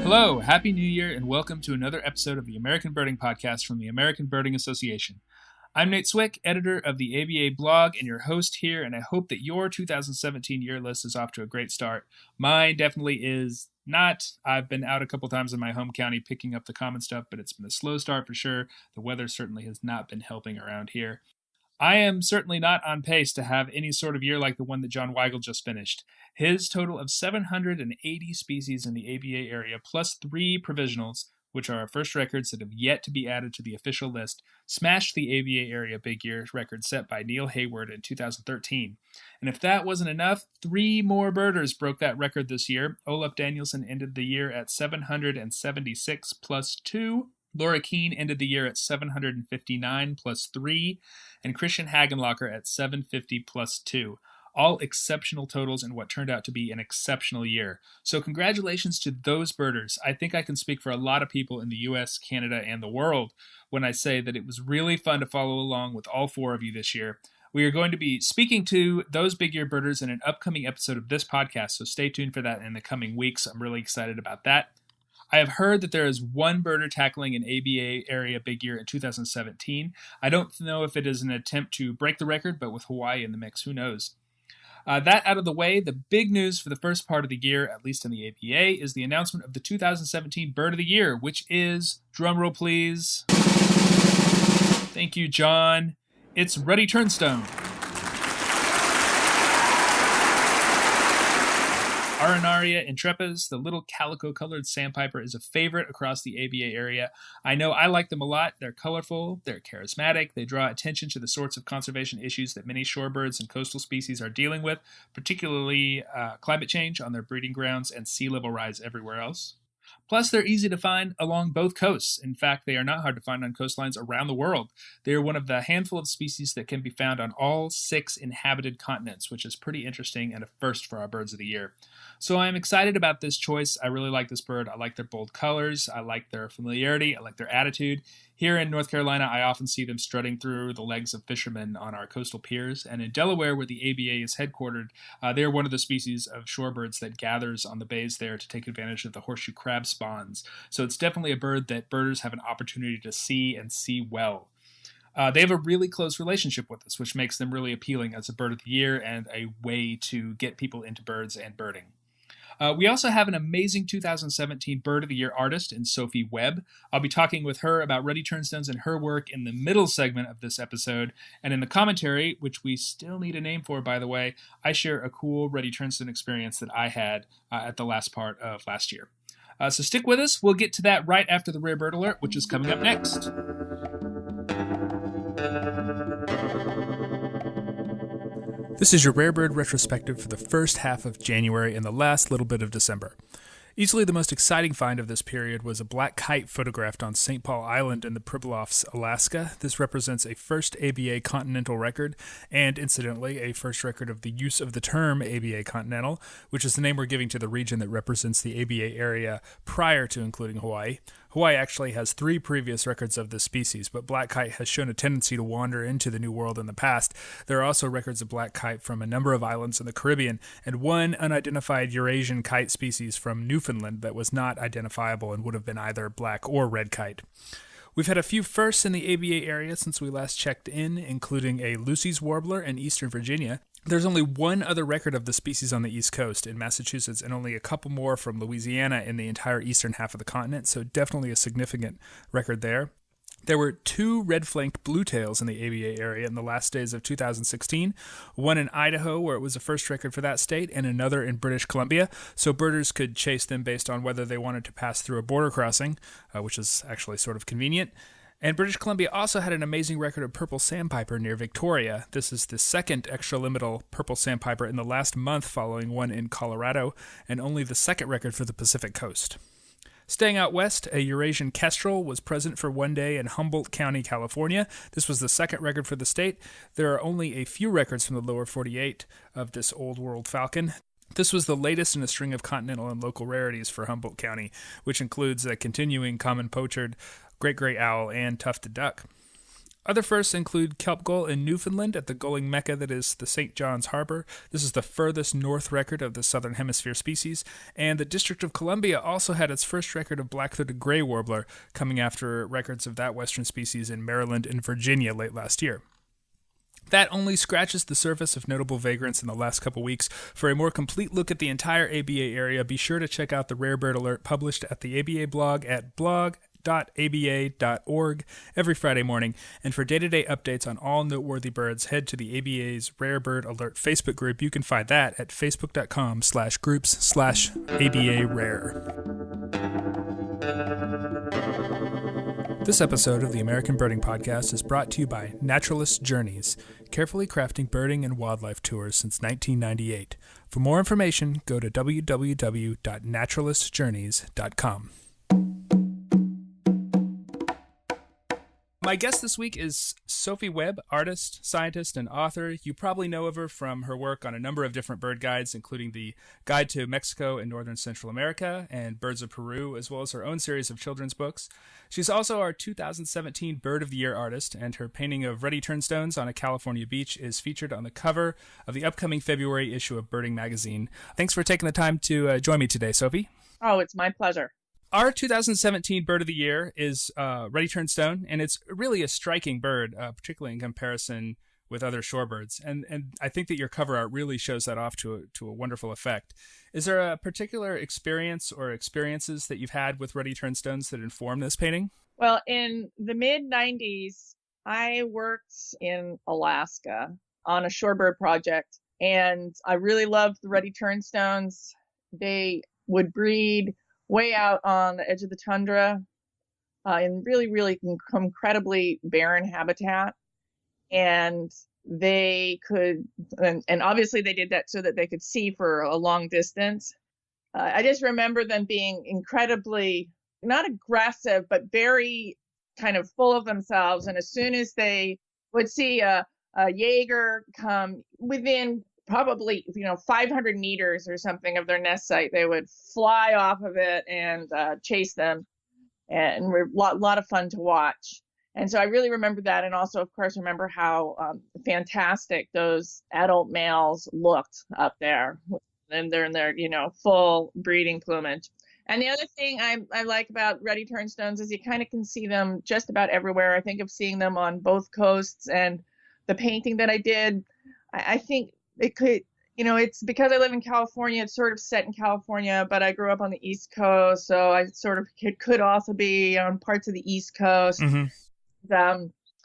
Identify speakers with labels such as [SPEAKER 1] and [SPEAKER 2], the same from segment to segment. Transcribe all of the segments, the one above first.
[SPEAKER 1] Hello, Happy New Year, and welcome to another episode of the American Birding Podcast from the American Birding Association. I'm Nate Swick, editor of the ABA blog, and your host here, and I hope that your 2017 year list is off to a great start. Mine definitely is not. I've been out a couple times in my home county picking up the common stuff, but it's been a slow start for sure. The weather certainly has not been helping around here. I am certainly not on pace to have any sort of year like the one that John Weigel just finished. His total of 780 species in the ABA area, plus 3 provisionals, which are our first records that have yet to be added to the official list, smashed the ABA area big year record set by Neil Hayward in 2013. And if that wasn't enough, 3 more birders broke that record this year. Olaf Danielson ended the year at 776 plus 2. Laura Keene ended the year at 759 plus 3, and Christian Hagenlocker at 750 plus 2. All exceptional totals in what turned out to be an exceptional year. So congratulations to those birders. I think I can speak for a lot of people in the US, Canada, and the world when I say that it was really fun to follow along with all 4 of you this year. We are going to be speaking to those big year birders in an upcoming episode of this podcast, so stay tuned for that in the coming weeks. I'm really excited about that. I have heard that there is one birder tackling an ABA area big year in 2017. I don't know if it is an attempt to break the record, but with Hawaii in the mix, who knows? That out of the way, the big news for the first part of the year, at least in the ABA, is the announcement of the 2017 Bird of the Year, which is, drumroll please, thank you, John, it's Ruddy Turnstone. Arenaria intrepes, the little calico-colored sandpiper, is a favorite across the ABA area. I know I like them a lot. They're colorful, they're charismatic, they draw attention to the sorts of conservation issues that many shorebirds and coastal species are dealing with, particularly climate change on their breeding grounds and sea level rise everywhere else. Plus, they're easy to find along both coasts. In fact, they are not hard to find on coastlines around the world. They are one of the handful of species that can be found on all 6 inhabited continents, which is pretty interesting and a first for our birds of the year. So I'm excited about this choice. I really like this bird. I like their bold colors. I like their familiarity. I like their attitude. Here in North Carolina, I often see them strutting through the legs of fishermen on our coastal piers. And in Delaware, where the ABA is headquartered, they're one of the species of shorebirds that gathers on the bays there to take advantage of the horseshoe crab spawns. So it's definitely a bird that birders have an opportunity to see and see well. They have a really close relationship with us, which makes them really appealing as a bird of the year and a way to get people into birds and birding. We also have an amazing 2017 Bird of the Year artist in Sophie Webb. I'll be talking with her about Ruddy Turnstones and her work in the middle segment of this episode. And in the commentary, which we still need a name for, by the way, I share a cool Ruddy Turnstone experience that I had at the last part of last year. So stick with us. We'll get to that right after the Rare Bird Alert, which is coming up next. This is your Rare Bird retrospective for the first half of January and the last little bit of December. Easily the most exciting find of this period was a black kite photographed on St. Paul Island in the Pribilofs, Alaska. This represents a first ABA continental record, and incidentally, a first record of the use of the term ABA continental, which is the name we're giving to the region that represents the ABA area prior to including Hawaii. Hawaii actually has 3 previous records of this species, but black kite has shown a tendency to wander into the New World in the past. There are also records of black kite from a number of islands in the Caribbean, and one unidentified Eurasian kite species from Newfoundland that was not identifiable and would have been either black or red kite. We've had a few firsts in the ABA area since we last checked in, including a Lucy's warbler in eastern Virginia. There's only one other record of the species on the East Coast in Massachusetts and only a couple more from Louisiana in the entire eastern half of the continent, so definitely a significant record there. There were 2 red-flanked bluetails in the ABA area in the last days of 2016, one in Idaho where it was a first record for that state, and another in British Columbia, so birders could chase them based on whether they wanted to pass through a border crossing, which is actually sort of convenient. And British Columbia also had an amazing record of purple sandpiper near Victoria. This is the second extraliminal purple sandpiper in the last month following one in Colorado, and only the second record for the Pacific coast. Staying out west, a Eurasian kestrel was present for one day in Humboldt County, California. This was the second record for the state. There are only a few records from the lower 48 of this old world falcon. This was the latest in a string of continental and local rarities for Humboldt County, which includes a continuing common pochard, great gray owl, and tufted duck. Other firsts include kelp gull in Newfoundland at the gulling mecca that is the St. John's Harbor. This is the furthest north record of the southern hemisphere species. And the District of Columbia also had its first record of black-throated gray warbler, coming after records of that western species in Maryland and Virginia late last year. That only scratches the surface of notable vagrants in the last couple weeks. For a more complete look at the entire ABA area, be sure to check out the Rare Bird Alert published at the ABA blog at blog.aba.org every Friday morning. And for day-to-day updates on all noteworthy birds, head to the ABA's Rare Bird Alert Facebook group. You can find that at facebook.com/groups/ABA-rare. This episode of the American Birding Podcast is brought to you by Naturalist Journeys, carefully crafting birding and wildlife tours since 1998. For more information, go to www.naturalistjourneys.com. My guest this week is Sophie Webb, artist, scientist, and author. You probably know of her from her work on a number of different bird guides, including the Guide to Mexico and Northern Central America and Birds of Peru, as well as her own series of children's books. She's also our 2017 Bird of the Year artist, and her painting of Ruddy Turnstones on a California beach is featured on the cover of the upcoming February issue of Birding Magazine. Thanks for taking the time to join me today, Sophie.
[SPEAKER 2] Oh, it's my pleasure.
[SPEAKER 1] Our 2017 Bird of the Year is Ruddy Turnstone, and it's really a striking bird, particularly in comparison with other shorebirds. And I think that your cover art really shows that off to a wonderful effect. Is there a particular experience or experiences that you've had with Ruddy Turnstones that inform this painting?
[SPEAKER 2] Well, in the mid-90s, I worked in Alaska on a shorebird project, and I really loved the Ruddy Turnstones. They would breed way out on the edge of the tundra in really, really incredibly barren habitat. And they could, and obviously they did that so that they could see for a long distance. I just remember them being incredibly, not aggressive, but very kind of full of themselves. And as soon as they would see a Jaeger come within probably 500 meters or something of their nest site, they would fly off of it and chase them, and were a lot of fun to watch. And so I really remember that, and also of course remember how fantastic those adult males looked up there, and they're in their full breeding plumage. And the other thing I like about Ruddy Turnstones is you kind of can see them just about everywhere. I think of seeing them on both coasts, and the painting that I did, I think it could, it's because I live in California, it's sort of set in California, but I grew up on the East Coast, so I sort of could also be on parts of the East Coast. Mm-hmm.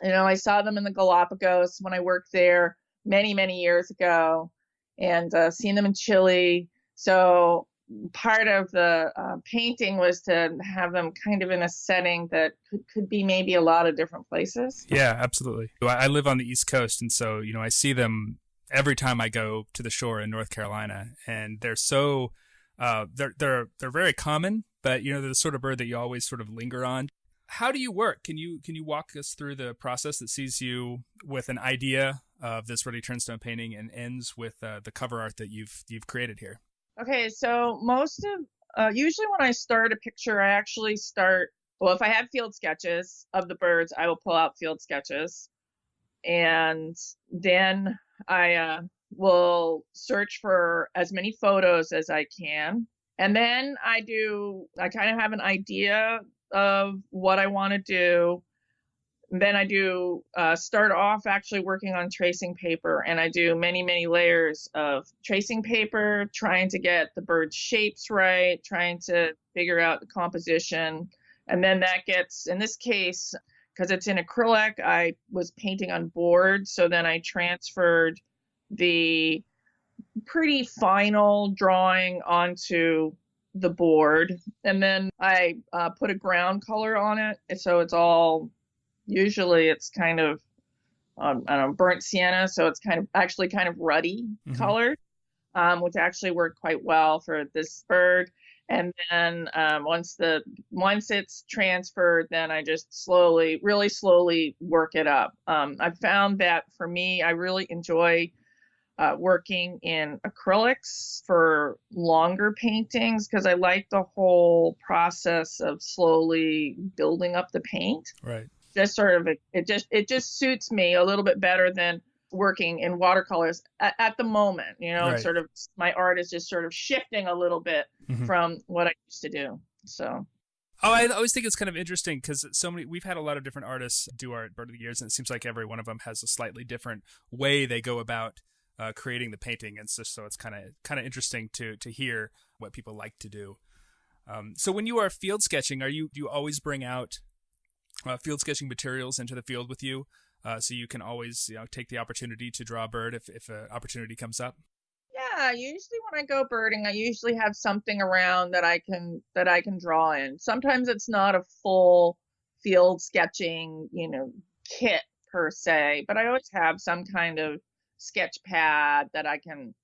[SPEAKER 2] I saw them in the Galapagos when I worked there many, many years ago, and seen them in Chile. So part of the painting was to have them kind of in a setting that could be maybe a lot of different places.
[SPEAKER 1] Yeah, absolutely. I live on the East Coast, and so, I see them every time I go to the shore in North Carolina, and they're so they're very common, but they're the sort of bird that you always sort of linger on. How do you work? Can you walk us through the process that sees you with an idea of this Ruddy Turnstone painting and ends with the cover art that you've created here?
[SPEAKER 2] Okay, so most of usually when I start a picture, I actually start. Well, if I have field sketches of the birds, I will pull out field sketches, and then I will search for as many photos as I can. And then I kind of have an idea of what I want to do. And then I start off actually working on tracing paper, and I do many, many layers of tracing paper, trying to get the bird's shapes right, trying to figure out the composition. And then that gets, in this case, because it's in acrylic, I was painting on board. So then I transferred the pretty final drawing onto the board. And then I put a ground color on it. So it's all, usually it's kind of, burnt sienna. So it's kind of ruddy colored, which actually worked quite well for this bird. And then once it's transferred, then I just really slowly work it up. I've found that for me, I really enjoy working in acrylics for longer paintings because I like the whole process of slowly building up the paint.
[SPEAKER 1] Right.
[SPEAKER 2] just sort of it just suits me a little bit better than working in watercolors at the moment. It's
[SPEAKER 1] Right.
[SPEAKER 2] sort of, my art is just sort of shifting a little bit from what I used to do. So.
[SPEAKER 1] Oh, I always think it's kind of interesting because we've had a lot of different artists do art over the years, and it seems like every one of them has a slightly different way they go about creating the painting, and so it's kind of interesting to hear what people like to do. So when you are field sketching, do you always bring out field sketching materials into the field with you, so you can always take the opportunity to draw a bird if an opportunity comes up?
[SPEAKER 2] Yeah, usually when I go birding, I usually have something around that I can draw in. Sometimes it's not a full field sketching, kit per se, but I always have some kind of sketch pad that I can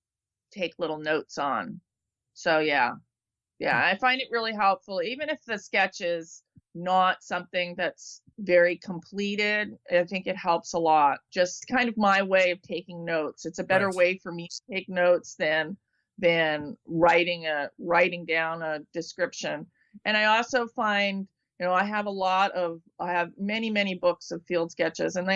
[SPEAKER 2] take little notes on. So yeah, I find it really helpful, even if the sketch is not something that's very completed. I think it helps a lot. Just kind of my way of taking notes. It's a better way for me to take notes than writing down a description. And I also find, I have many books of field sketches, and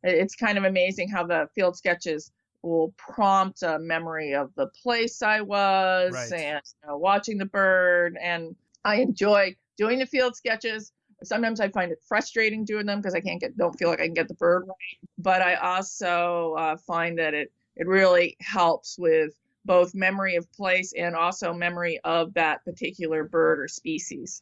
[SPEAKER 2] it's kind of amazing how the field sketches will prompt a memory of the place I was and watching the bird. And I enjoy doing the field sketches. Sometimes I find it frustrating doing them because I don't feel like I can get the bird right. But I also find that it really helps with both memory of place and also memory of that particular bird or species.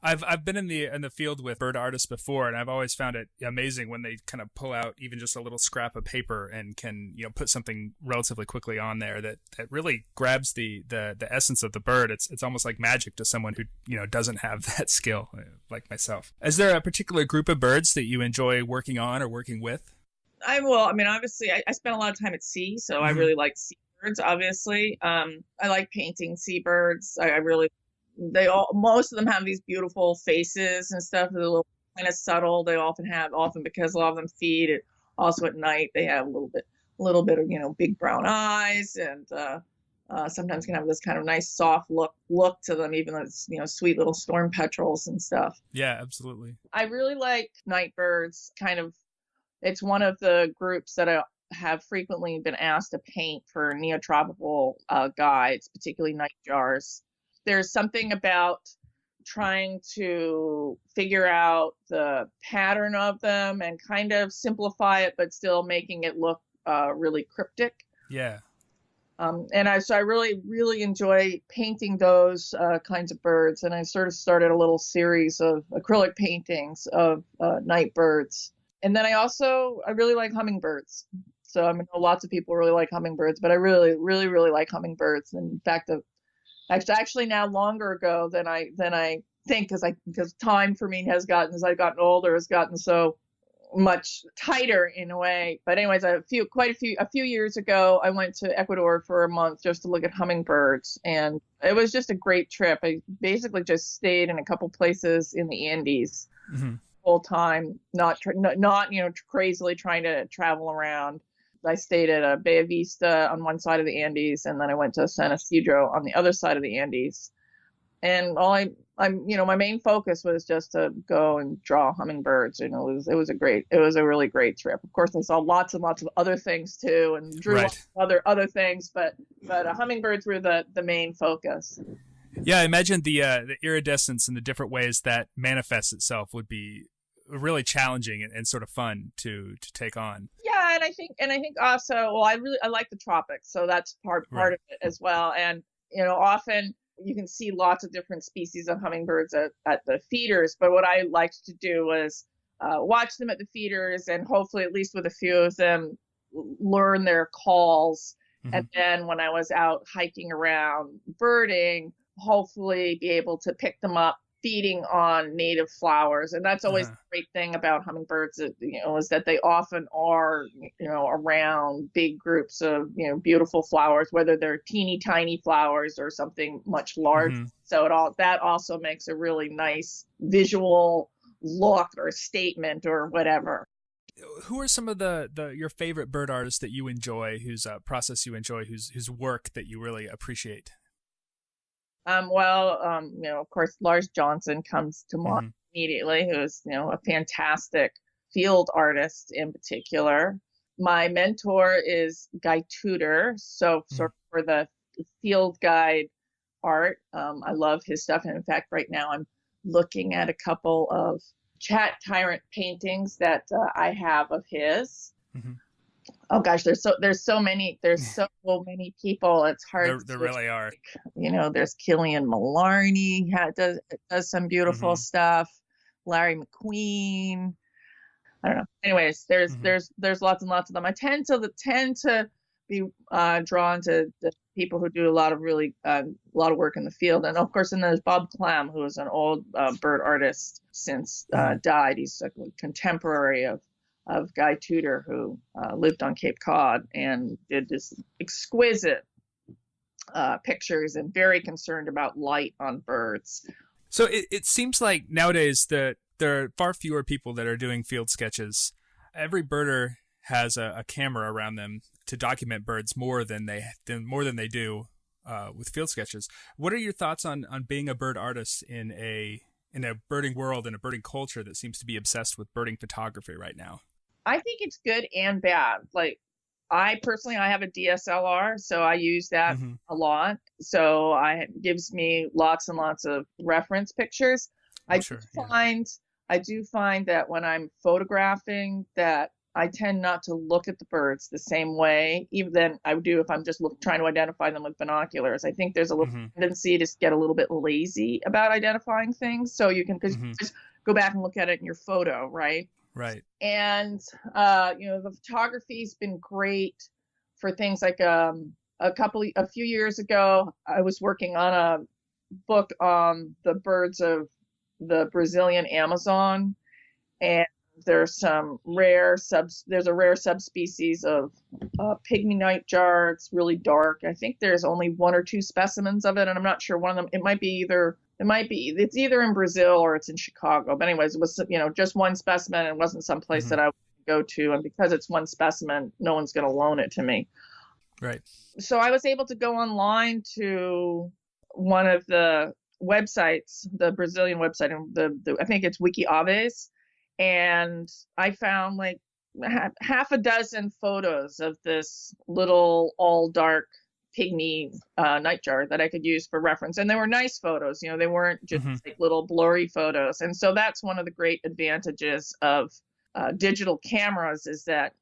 [SPEAKER 1] I've been in the field with bird artists before, and I've always found it amazing when they kind of pull out even just a little scrap of paper and can put something relatively quickly on there that really grabs the essence of the bird. It's almost like magic to someone who doesn't have that skill, like myself. Is there a particular group of birds that you enjoy working on or working with?
[SPEAKER 2] Obviously I spent a lot of time at sea, so I really like seabirds. Obviously, I like painting seabirds. Most of them have these beautiful faces and stuff. They're a little kind of subtle. They often because a lot of them feed. Also at night they have a little bit of big brown eyes, and sometimes can have this kind of nice soft look to them, even though it's sweet little storm petrels and stuff.
[SPEAKER 1] Yeah, absolutely. I
[SPEAKER 2] really like night birds. It's one of the groups that I have frequently been asked to paint for neotropical guides, particularly nightjars. There's something about trying to figure out the pattern of them and kind of simplify it, but still making it look really cryptic.
[SPEAKER 1] Yeah.
[SPEAKER 2] So I really, really enjoy painting those kinds of birds. And I sort of started a little series of acrylic paintings of night birds. And then I really like hummingbirds. So I know lots of people really like hummingbirds, but I really, really, really like hummingbirds. And in fact, actually now longer ago than I think, because time for me as I've gotten older, has gotten so much tighter in a way. But anyways, a few years ago, I went to Ecuador for a month just to look at hummingbirds, and it was just a great trip. I basically just stayed in a couple places in the Andes full time, not crazily trying to travel around. I stayed at Bella Vista on one side of the Andes, and then I went to San Isidro on the other side of the Andes. And my main focus was just to go and draw hummingbirds. It was a really great trip. Of course, I saw lots and lots of other things too, and drew other things, but hummingbirds were the main focus.
[SPEAKER 1] Yeah, I imagine the iridescence and the different ways that manifests itself would be really challenging and sort of fun to take on.
[SPEAKER 2] Yeah, and I think also, I like the tropics, so that's part of it as well. And often you can see lots of different species of hummingbirds at the feeders, but what I liked to do was watch them at the feeders, and hopefully at least with a few of them learn their calls. And then when I was out hiking around birding, hopefully be able to pick them up feeding on native flowers. And that's always the great thing about hummingbirds, is that they often are, around big groups of, beautiful flowers, whether they're teeny tiny flowers or something much larger. So that also makes a really nice visual look or statement or whatever.
[SPEAKER 1] Who are some of your favorite bird artists that you enjoy, whose process you enjoy, whose work that you really appreciate?
[SPEAKER 2] Of course, Lars Johnson comes to mind. immediately, who's, a fantastic field artist in particular. My mentor is Guy Tudor. So sort of for the field guide art, I love his stuff. And in fact, right now I'm looking at a couple of Chat Tyrant paintings that I have of his. Mm-hmm. Oh gosh, there's so many people. It's hard.
[SPEAKER 1] There really are.
[SPEAKER 2] There's Killian Mallarney does some beautiful stuff. Larry McQueen. I don't know. Anyways, there's lots and lots of them. I tend to be drawn to the people who do a lot of work in the field, and of course, then there's Bob Clam, who is an old bird artist since died. He's a contemporary of Guy Tudor, who lived on Cape Cod and did this exquisite pictures and very concerned about light on birds.
[SPEAKER 1] So it seems like nowadays that there are far fewer people that are doing field sketches. Every birder has a camera around them to document birds more than they do with field sketches. What are your thoughts on being a bird artist in a birding world and a birding culture that seems to be obsessed with birding photography right now?
[SPEAKER 2] I think it's good and bad. Like, I personally have a DSLR, so I use that a lot. So it gives me lots and lots of reference pictures. I do find that when I'm photographing that I tend not to look at the birds the same way even than I would do if I'm just trying to identify them with binoculars. I think there's a little tendency to get a little bit lazy about identifying things. So you can just go back and look at it in your photo, right?
[SPEAKER 1] Right.
[SPEAKER 2] And, the photography's been great for things like a few years ago, I was working on a book on the birds of the Brazilian Amazon, and there's a rare subspecies of pygmy nightjar. It's really dark. I think there's only one or two specimens of it, and I'm not sure one of them. It's either in Brazil or it's in Chicago. But anyways, it was, just one specimen, and it wasn't someplace that I would go to. And because it's one specimen, no one's going to loan it to me.
[SPEAKER 1] Right.
[SPEAKER 2] So I was able to go online to one of the websites, the Brazilian website, and I think it's Wiki Aves. And I found like half a dozen photos of this little all dark pygmy nightjar that I could use for reference. And they were nice photos, they weren't just like little blurry photos. And so that's one of the great advantages of digital cameras, is that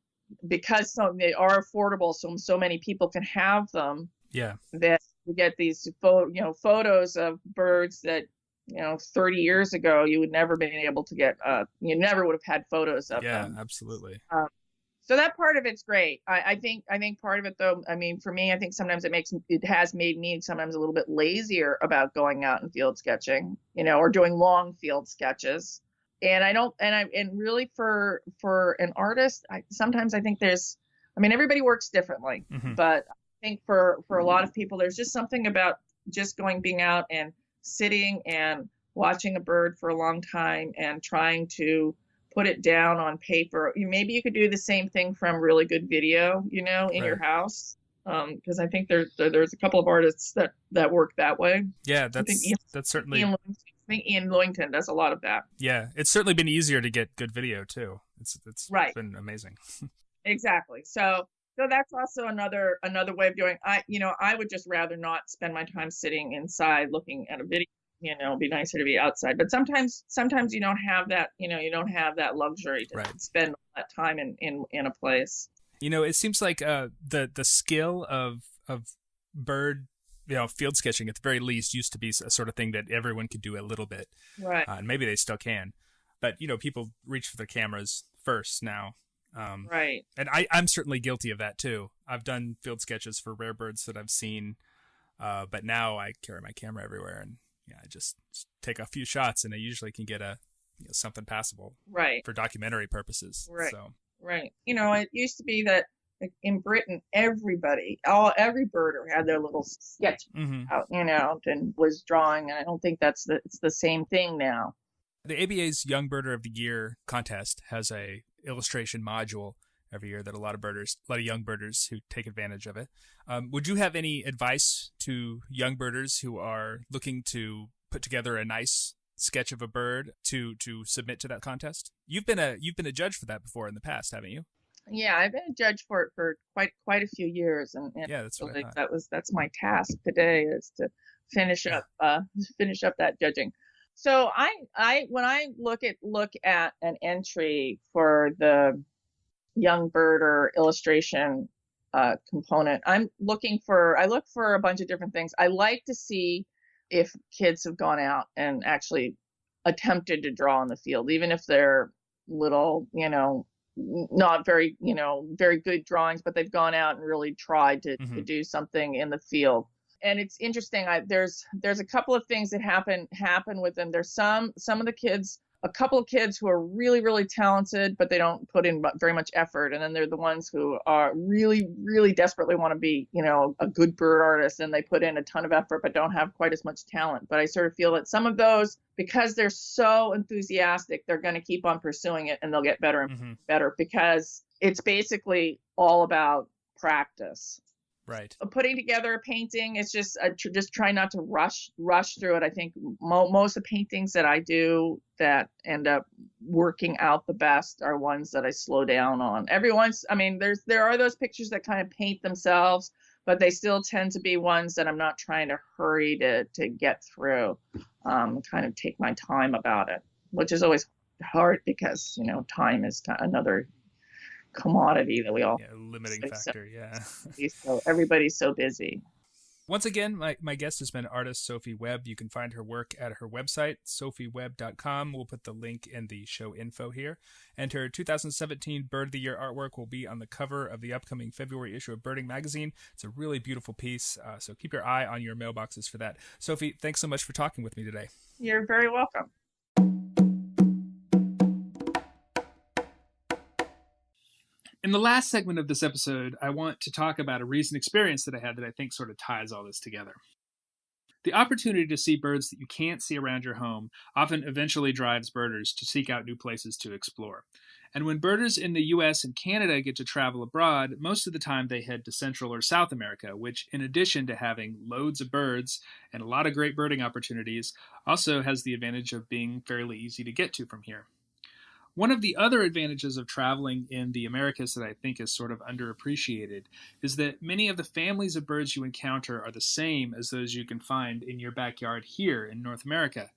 [SPEAKER 2] because they are affordable, so many people can have them.
[SPEAKER 1] Yeah.
[SPEAKER 2] That we get these photos of birds that 30 years ago you would never been able to get. You never would have had photos of them.
[SPEAKER 1] Yeah, absolutely.
[SPEAKER 2] So that part of it's great. I think part of it, though, I mean, for me, I think sometimes it has made me sometimes a little bit lazier about going out and field sketching, or doing long field sketches. And really for an artist, sometimes I think everybody works differently, but I think for a lot of people, there's just something about just being out and sitting and watching a bird for a long time and trying to put it down on paper. Maybe you could do the same thing from really good video, in your house. Because I think there's a couple of artists that work that way.
[SPEAKER 1] Yeah, that's certainly.
[SPEAKER 2] I think Ian Lewington does a lot of that.
[SPEAKER 1] Yeah, it's certainly been easier to get good video too. It's
[SPEAKER 2] right.
[SPEAKER 1] Been amazing.
[SPEAKER 2] Exactly. So that's also another way of doing. I would just rather not spend my time sitting inside looking at a video. It'd be nicer to be outside. But sometimes you don't have that. You don't have that luxury to spend all that time in a place.
[SPEAKER 1] It seems like the skill of bird field sketching at the very least used to be a sort of thing that everyone could do a little bit,
[SPEAKER 2] right?
[SPEAKER 1] And maybe they still can, but people reach for their cameras first now,
[SPEAKER 2] right?
[SPEAKER 1] And I'm certainly guilty of that too. I've done field sketches for rare birds that I've seen, but now I carry my camera everywhere, and I just take a few shots, and I usually can get something passable,
[SPEAKER 2] right,
[SPEAKER 1] for documentary purposes,
[SPEAKER 2] right?
[SPEAKER 1] So.
[SPEAKER 2] Right. It used to be that in Britain, every birder had their little sketch out, and was drawing. And I don't think it's the same thing now.
[SPEAKER 1] The ABA's Young Birder of the Year contest has a illustration module every year that a lot of young birders who take advantage of it. Would you have any advice to young birders who are looking to put together a nice sketch of a bird to submit to that contest? You've been a judge for that before in the past, haven't you?
[SPEAKER 2] Yeah, I've been a judge for it for quite a few years, and
[SPEAKER 1] Yeah, that's what I thought.
[SPEAKER 2] That's my task today, is to finish up that judging. So I when I look at an entry for the young bird or illustration component, I look for a bunch of different things. I like to see if kids have gone out and actually attempted to draw in the field, even if they're little, not very, very good drawings, but they've gone out and really tried to do something in the field. And it's interesting. There's a couple of things that happen with them. There's some of the kids, a couple of kids who are really, really talented, but they don't put in very much effort. And then they're the ones who are really, really desperately want to be, a good bird artist, and they put in a ton of effort, but don't have quite as much talent. But I sort of feel that some of those, because they're so enthusiastic, they're going to keep on pursuing it, and they'll get better and better, because it's basically all about practice.
[SPEAKER 1] Right.
[SPEAKER 2] Putting together a painting is just try not to rush through it. I think most of the paintings that I do that end up working out the best are ones that I slow down on. There are those pictures that kind of paint themselves, but they still tend to be ones that I'm not trying to hurry to get through. Kind of take my time about it, which is always hard because, time is another commodity that we all
[SPEAKER 1] limiting factor.
[SPEAKER 2] So everybody's so busy.
[SPEAKER 1] Once again, my guest has been artist Sophie Webb. You can find her work at her website, sophiewebb.com. We'll put the link in the show info here. And her 2017 Bird of the Year artwork will be on the cover of the upcoming February issue of Birding Magazine. It's a really beautiful piece, so keep your eye on your mailboxes for that. Sophie, thanks so much for talking with me today.
[SPEAKER 2] You're very welcome.
[SPEAKER 1] In the last segment of this episode, I want to talk about a recent experience that I had that I think sort of ties all this together. The opportunity to see birds that you can't see around your home often eventually drives birders to seek out new places to explore. And when birders in the US and Canada get to travel abroad, most of the time they head to Central or South America, which, in addition to having loads of birds and a lot of great birding opportunities, also has the advantage of being fairly easy to get to from here. One of the other advantages of traveling in the Americas that I think is sort of underappreciated is that many of the families of birds you encounter are the same as those you can find in your backyard here in North America.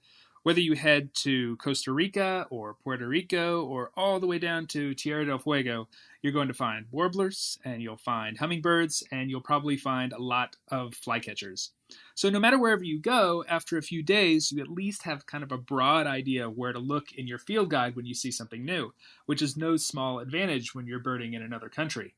[SPEAKER 1] Whether you head to Costa Rica or Puerto Rico or all the way down to Tierra del Fuego, you're going to find warblers, and you'll find hummingbirds, and you'll probably find a lot of flycatchers. So no matter wherever you go, after a few days, you at least have kind of a broad idea of where to look in your field guide when you see something new, which is no small advantage when you're birding in another country.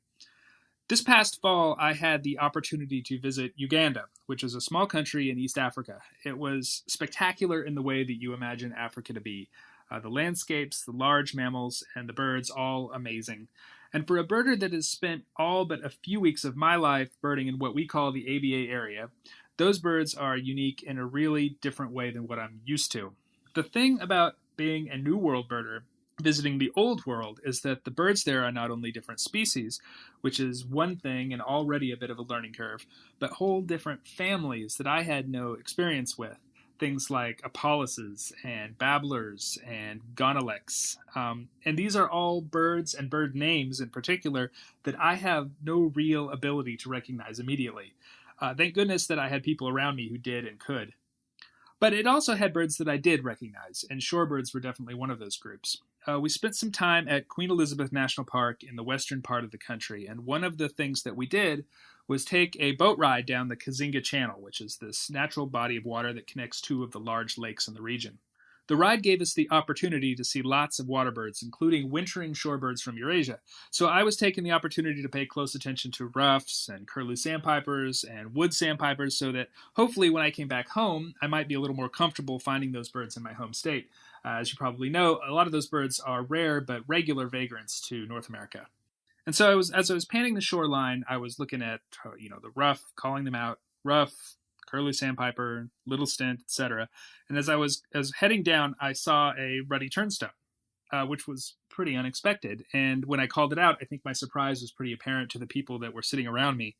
[SPEAKER 1] This past fall, I had the opportunity to visit Uganda, which is a small country in East Africa. It was spectacular in the way that you imagine Africa to be. The landscapes, the large mammals, and the birds, all amazing. And for a birder that has spent all but a few weeks of my life birding in what we call the ABA area, those birds are unique in a really different way than what I'm used to. The thing about being a New World birder visiting the Old World is that the birds there are not only different species, which is one thing and already a bit of a learning curve, but whole different families that I had no experience with. Things like apolluses and babblers and gonalecs. And these are all birds and bird names in particular that I have no real ability to recognize immediately. Thank goodness that I had people around me who did and could. But it also had birds that I did recognize, and shorebirds were definitely one of those groups. We spent some time at Queen Elizabeth National Park in the western part of the country, and one of the things that we did was take a boat ride down the Kazinga Channel, which is this natural body of water that connects two of the large lakes in the region. The ride gave us the opportunity to see lots of water birds, including wintering shorebirds from Eurasia. So I was taking the opportunity to pay close attention to ruffs and curlew sandpipers and wood sandpipers so that hopefully when I came back home, I might be a little more comfortable finding those birds in my home state. As you probably know, a lot of those birds are rare but regular vagrants to North America. And so as I was panning the shoreline, I was looking at, the ruff, calling them out, ruff, curlew sandpiper, little stint, etc. And as I was heading down, I saw a Ruddy Turnstone, which was pretty unexpected. And when I called it out, I think my surprise was pretty apparent to the people that were sitting around me.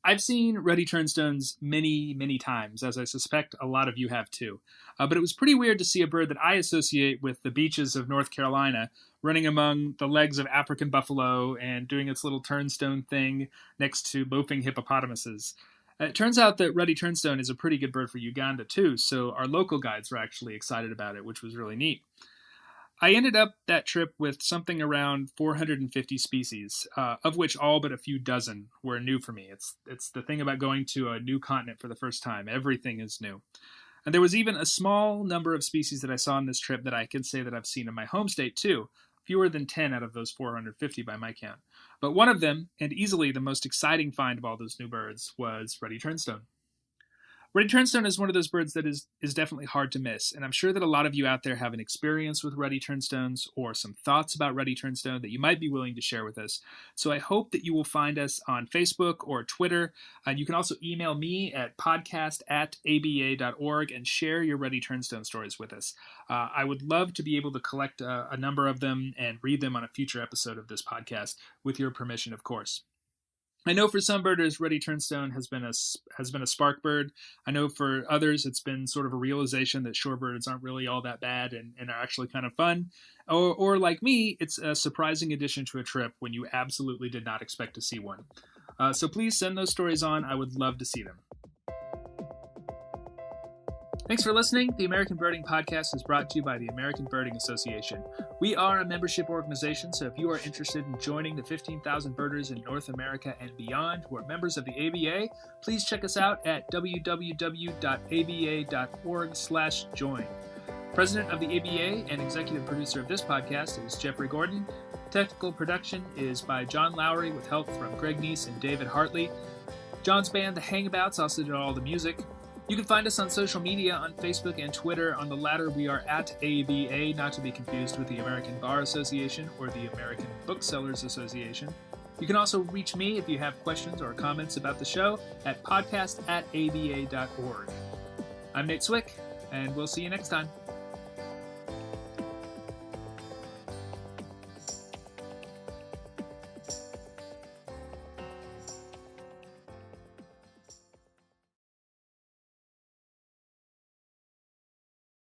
[SPEAKER 1] I've seen Ruddy Turnstones many, many times, as I suspect a lot of you have too. But it was pretty weird to see a bird that I associate with the beaches of North Carolina running among the legs of African buffalo and doing its little turnstone thing next to loafing hippopotamuses. It turns out that Ruddy Turnstone is a pretty good bird for Uganda too, so our local guides were actually excited about it, which was really neat. I ended up that trip with something around 450 species, of which all but a few dozen were new for me. It's the thing about going to a new continent for the first time. Everything is new. And there was even a small number of species that I saw on this trip that I can say that I've seen in my home state too. Fewer than 10 out of those 450 by my count. But one of them, and easily the most exciting find of all those new birds, was Ruddy Turnstone. Ruddy Turnstone is one of those birds that is definitely hard to miss, and I'm sure that a lot of you out there have an experience with Ruddy Turnstones or some thoughts about Ruddy Turnstone that you might be willing to share with us. So I hope that you will find us on Facebook or Twitter. You can also email me at podcast@aba.org and share your Ruddy Turnstone stories with us. I would love to be able to collect a number of them and read them on a future episode of this podcast, with your permission, of course. I know for some birders, Ruddy Turnstone has been a spark bird. I know for others, it's been sort of a realization that shorebirds aren't really all that bad and are actually kind of fun. Or like me, it's a surprising addition to a trip when you absolutely did not expect to see one. So please send those stories on. I would love to see them. Thanks for listening. The American Birding Podcast is brought to you by the American Birding Association. We are a membership organization, so if you are interested in joining the 15,000 birders in North America and beyond who are members of the ABA, please check us out at www.aba.org/join. President of the ABA and executive producer of this podcast is Jeffrey Gordon. Technical production is by John Lowry with help from Greg Neese and David Hartley. John's band, The Hangabouts, also did all the music. You can find us on social media on Facebook and Twitter. On the latter, we are at ABA, not to be confused with the American Bar Association or the American Booksellers Association. You can also reach me if you have questions or comments about the show at podcast@aba.org. I'm Nate Swick, and we'll see you next time.